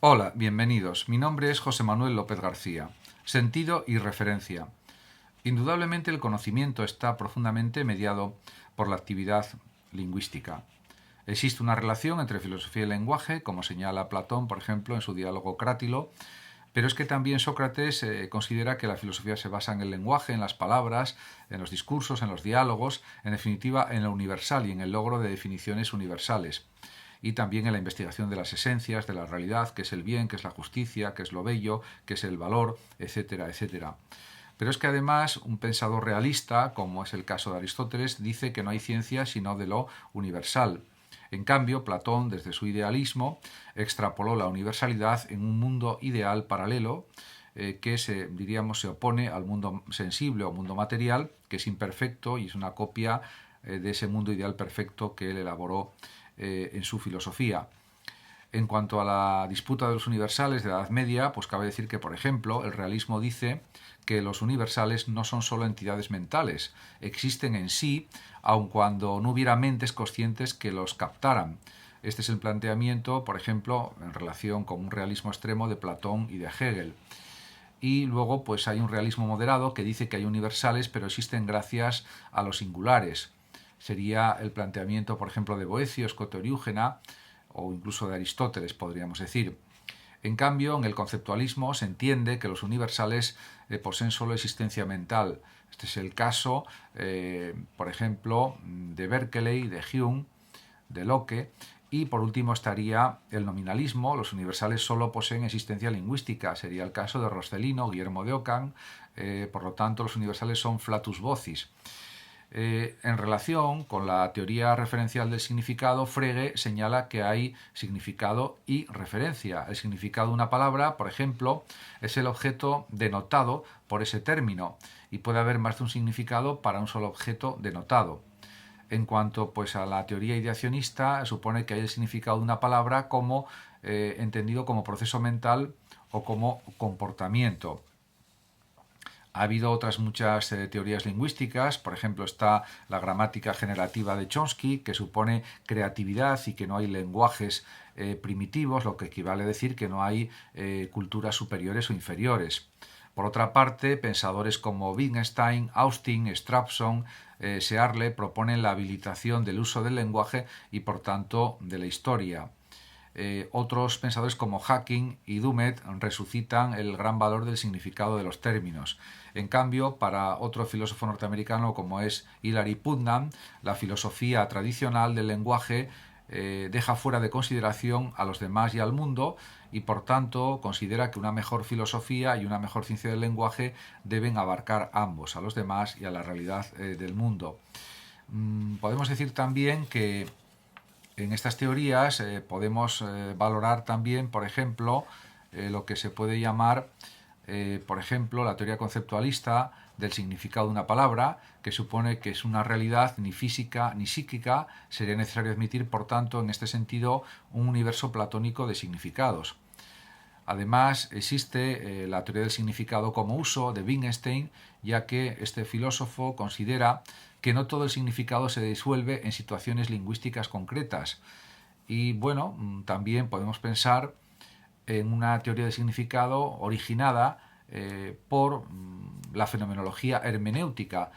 Hola, bienvenidos. Mi nombre es José Manuel López García. Sentido y referencia. Indudablemente el conocimiento está profundamente mediado por la actividad lingüística. Existe una relación entre filosofía y lenguaje, como señala Platón, por ejemplo, en su diálogo Crátilo, pero es que también Sócrates considera que la filosofía se basa en el lenguaje, en las palabras, en los discursos, en los diálogos, en definitiva en lo universal y en el logro de definiciones universales. Y también en la investigación de las esencias, de la realidad, qué es el bien, qué es la justicia, qué es lo bello, qué es el valor, etcétera, etcétera. Pero es que además un pensador realista, como es el caso de Aristóteles, dice que no hay ciencia sino de lo universal. En cambio, Platón, desde su idealismo, extrapoló la universalidad en un mundo ideal paralelo que diríamos, se opone al mundo sensible o mundo material, que es imperfecto y es una copia de ese mundo ideal perfecto que él elaboró en su filosofía. En cuanto a la disputa de los universales de la Edad Media, pues cabe decir que, por ejemplo, el realismo dice que los universales no son solo entidades mentales, existen en sí, aun cuando no hubiera mentes conscientes que los captaran. Este es el planteamiento, por ejemplo, en relación con un realismo extremo de Platón y de Hegel. Y luego pues hay un realismo moderado que dice que hay universales pero existen gracias a los singulares. Sería el planteamiento, por ejemplo, de Boecio, Escoto Eriúgena o incluso de Aristóteles, podríamos decir. En cambio, en el conceptualismo se entiende que los universales poseen solo existencia mental. Este es el caso, por ejemplo, de Berkeley, de Hume, de Locke. Y por último estaría el nominalismo. Los universales solo poseen existencia lingüística. Sería el caso de Roscelino, Guillermo de Ockham. Por lo tanto, los universales son flatus vocis. En relación con la teoría referencial del significado, Frege señala que hay significado y referencia. El significado de una palabra, por ejemplo, es el objeto denotado por ese término y puede haber más de un significado para un solo objeto denotado. En cuanto pues, a la teoría ideacionista, supone que hay el significado de una palabra como entendido como proceso mental o como comportamiento. Ha habido otras muchas teorías lingüísticas, por ejemplo está la gramática generativa de Chomsky, que supone creatividad y que no hay lenguajes primitivos, lo que equivale a decir que no hay culturas superiores o inferiores. Por otra parte, pensadores como Wittgenstein, Austin, Strawson, Searle proponen la habilitación del uso del lenguaje y por tanto de la historia. Otros pensadores como Hacking y Dummett resucitan el gran valor del significado de los términos. En cambio, para otro filósofo norteamericano como es Hilary Putnam, la filosofía tradicional del lenguaje deja fuera de consideración a los demás y al mundo y por tanto considera que una mejor filosofía y una mejor ciencia del lenguaje deben abarcar ambos, a los demás y a la realidad del mundo. Podemos decir también que en estas teorías podemos valorar también, por ejemplo, lo que se puede llamar, por ejemplo, la teoría conceptualista del significado de una palabra, que supone que es una realidad ni física ni psíquica. Sería necesario admitir, por tanto, en este sentido, un universo platónico de significados. Además, existe la teoría del significado como uso de Wittgenstein, ya que este filósofo considera que no todo el significado se disuelve en situaciones lingüísticas concretas. Y bueno, también podemos pensar en una teoría del significado originada por la fenomenología hermenéutica,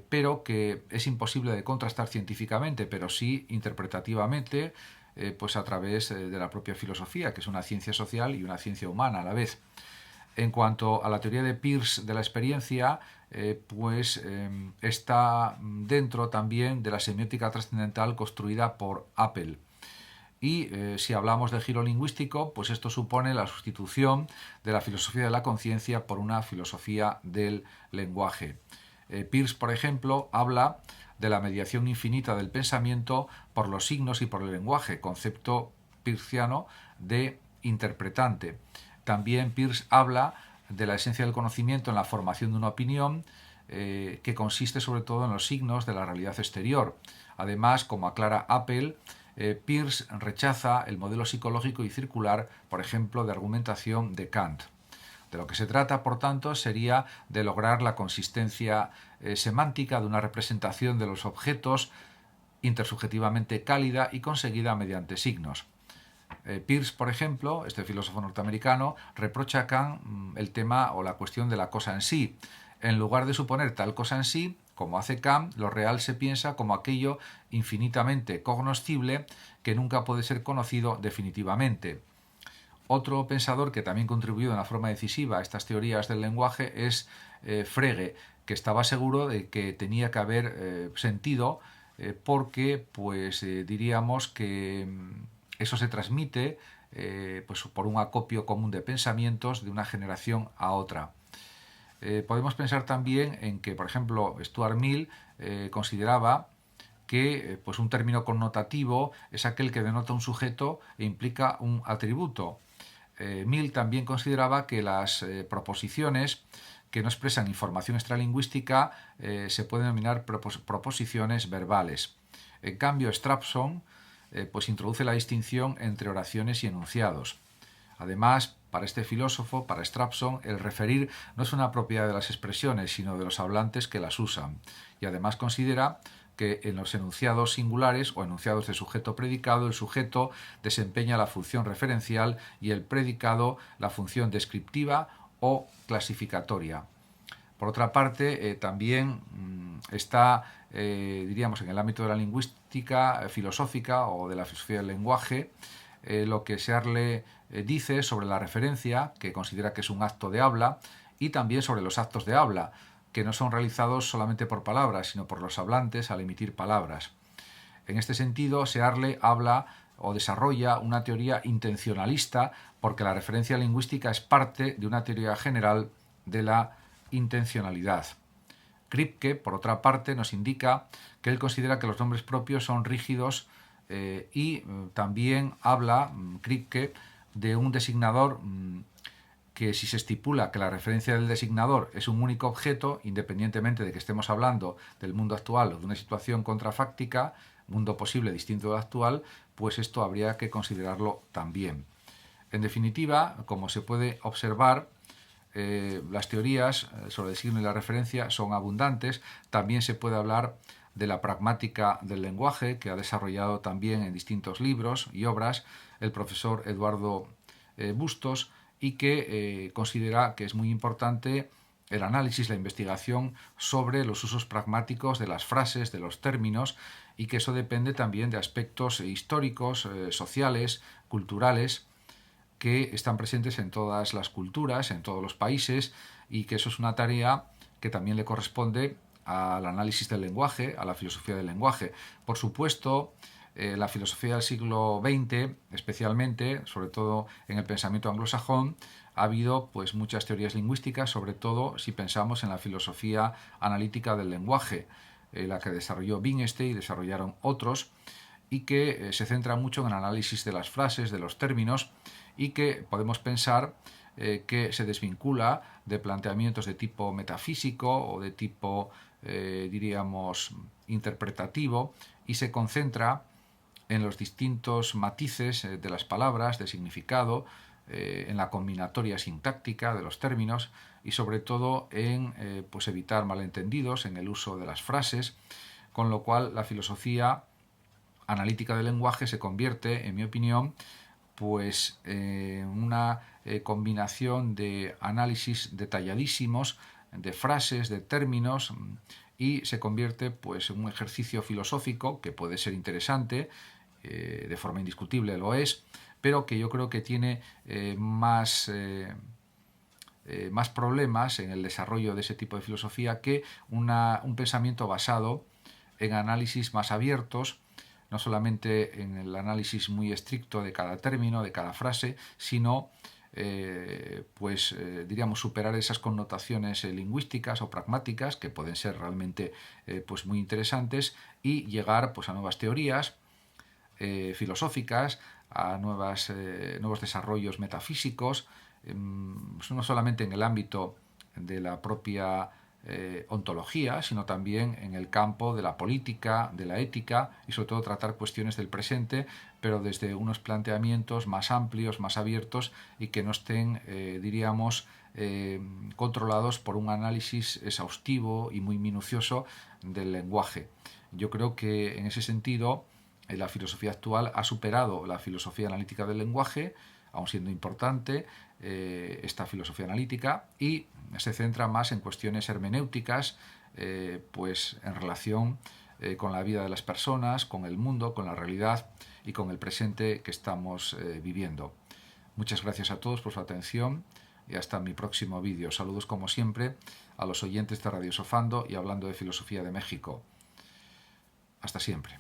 pero que es imposible de contrastar científicamente, pero sí interpretativamente, pues a través de la propia filosofía, que es una ciencia social y una ciencia humana a la vez. En cuanto a la teoría de Peirce de la experiencia, está dentro también de la semiótica trascendental construida por Apple. Y si hablamos de giro lingüístico, pues esto supone la sustitución de la filosofía de la conciencia por una filosofía del lenguaje. Peirce, por ejemplo, habla de la mediación infinita del pensamiento por los signos y por el lenguaje, concepto peirciano de interpretante. También Peirce habla de la esencia del conocimiento en la formación de una opinión, que consiste sobre todo en los signos de la realidad exterior. Además, como aclara Apple, Peirce rechaza el modelo psicológico y circular, por ejemplo, de argumentación de Kant. De lo que se trata, por tanto, sería de lograr la consistencia semántica de una representación de los objetos intersubjetivamente cálida y conseguida mediante signos. Peirce, por ejemplo, este filósofo norteamericano, reprocha a Kant el tema o la cuestión de la cosa en sí. En lugar de suponer tal cosa en sí, como hace Kant, lo real se piensa como aquello infinitamente cognoscible que nunca puede ser conocido definitivamente. Otro pensador que también contribuyó de una forma decisiva a estas teorías del lenguaje es Frege, que estaba seguro de que tenía que haber sentido porque pues diríamos que eso se transmite pues por un acopio común de pensamientos de una generación a otra. Podemos pensar también en que, por ejemplo, Stuart Mill consideraba que pues un término connotativo es aquel que denota un sujeto e implica un atributo. Mill también consideraba que las proposiciones que no expresan información extralingüística se pueden denominar proposiciones verbales. En cambio, Strawson pues introduce la distinción entre oraciones y enunciados. Además, para este filósofo, para Strawson, el referir no es una propiedad de las expresiones, sino de los hablantes que las usan. Y además considera que en los enunciados singulares o enunciados de sujeto predicado, el sujeto desempeña la función referencial y el predicado la función descriptiva o clasificatoria. Por otra parte, también está, diríamos, en el ámbito de la lingüística filosófica o de la filosofía del lenguaje, lo que Searle dice sobre la referencia, que considera que es un acto de habla, y también sobre los actos de habla, que no son realizados solamente por palabras, sino por los hablantes al emitir palabras. En este sentido, Searle habla o desarrolla una teoría intencionalista porque la referencia lingüística es parte de una teoría general de la intencionalidad. Kripke, por otra parte, nos indica que él considera que los nombres propios son rígidos y también habla, Kripke, de un designador que si se estipula que la referencia del designador es un único objeto, independientemente de que estemos hablando del mundo actual o de una situación contrafáctica, mundo posible distinto del actual, pues esto habría que considerarlo también. En definitiva, como se puede observar, las teorías sobre el signo y la referencia son abundantes. También se puede hablar de la pragmática del lenguaje, que ha desarrollado también en distintos libros y obras el profesor Eduardo Bustos, y que considera que es muy importante el análisis, la investigación sobre los usos pragmáticos de las frases, de los términos, y que eso depende también de aspectos históricos, sociales, culturales, que están presentes en todas las culturas, en todos los países, y que eso es una tarea que también le corresponde al análisis del lenguaje, a la filosofía del lenguaje. Por supuesto, la filosofía del siglo XX, especialmente, sobre todo en el pensamiento anglosajón, ha habido pues muchas teorías lingüísticas, sobre todo si pensamos en la filosofía analítica del lenguaje, la que desarrolló Wittgenstein y desarrollaron otros, y que se centra mucho en el análisis de las frases, de los términos, y que podemos pensar que se desvincula de planteamientos de tipo metafísico o de tipo, diríamos, interpretativo, y se concentra en los distintos matices de las palabras, de significado, en la combinatoria sintáctica de los términos y sobre todo en pues evitar malentendidos en el uso de las frases, con lo cual la filosofía analítica del lenguaje se convierte, en mi opinión, pues una combinación de análisis detalladísimos de frases, de términos, y se convierte pues en un ejercicio filosófico que puede ser interesante, de forma indiscutible lo es, pero que yo creo que tiene más problemas en el desarrollo de ese tipo de filosofía que un pensamiento basado en análisis más abiertos, no solamente en el análisis muy estricto de cada término, de cada frase, sino diríamos superar esas connotaciones lingüísticas o pragmáticas que pueden ser realmente pues muy interesantes y llegar pues a nuevas teorías filosóficas, a nuevos desarrollos metafísicos, no solamente en el ámbito de la propia ontología, sino también en el campo de la política, de la ética y sobre todo tratar cuestiones del presente, pero desde unos planteamientos más amplios, más abiertos y que no estén, diríamos, controlados por un análisis exhaustivo y muy minucioso del lenguaje. Yo creo que en ese sentido la filosofía actual ha superado la filosofía analítica del lenguaje, aun siendo importante esta filosofía analítica, y se centra más en cuestiones hermenéuticas, pues en relación con la vida de las personas, con el mundo, con la realidad y con el presente que estamos viviendo. Muchas gracias a todos por su atención y hasta mi próximo vídeo. Saludos como siempre a los oyentes de Radio Sofando y Hablando de Filosofía de México. Hasta siempre.